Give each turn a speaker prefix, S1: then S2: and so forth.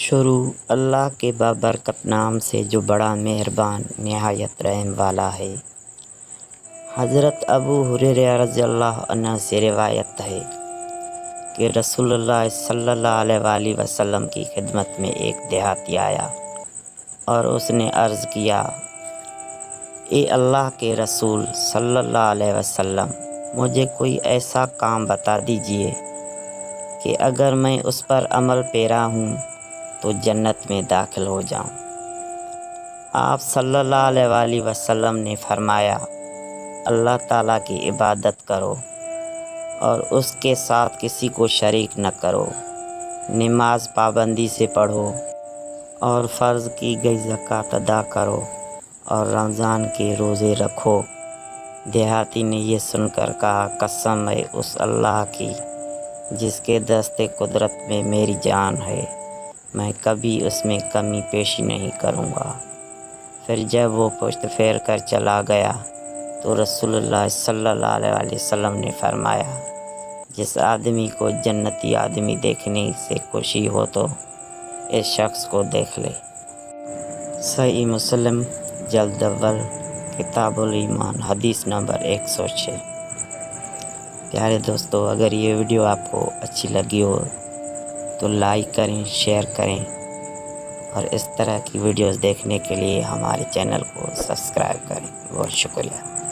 S1: شروع اللہ کے بابرکت نام سے جو بڑا مہربان نہایت رحم والا ہے۔ حضرت ابو ہریرہ رضی اللہ عنہ سے روایت ہے کہ رسول اللہ صلی اللہ علیہ وآلہ وسلم کی خدمت میں ایک دیہاتی آیا اور اس نے عرض کیا، اے اللہ کے رسول صلی اللہ علیہ وسلم، مجھے کوئی ایسا کام بتا دیجئے کہ اگر میں اس پر عمل پیرا ہوں تو جنت میں داخل ہو جاؤں۔ آپ صلی اللہ علیہ وآلہ وسلم نے فرمایا، اللہ تعالیٰ کی عبادت کرو اور اس کے ساتھ کسی کو شریک نہ کرو، نماز پابندی سے پڑھو اور فرض کی گئی زکوٰۃ ادا کرو اور رمضان کے روزے رکھو۔ دیہاتی نے یہ سن کر کہا، قسم ہے اس اللہ کی جس کے دست قدرت میں میری جان ہے، میں کبھی اس میں کمی پیشی نہیں کروں گا۔ پھر جب وہ پشت پھیر کر چلا گیا تو رسول اللہ صلی اللہ علیہ وسلم نے فرمایا، جس آدمی کو جنتی آدمی دیکھنے سے خوشی ہو تو اس شخص کو دیکھ لے۔ صحیح مسلم جلد اول کتاب الایمان حدیث نمبر 106۔ پیارے دوستو، اگر یہ ویڈیو آپ کو اچھی لگی ہو تو لائک کریں، شیئر کریں اور اس طرح کی ویڈیوز دیکھنے کے لیے ہمارے چینل کو سبسکرائب کریں۔ بہت شکریہ۔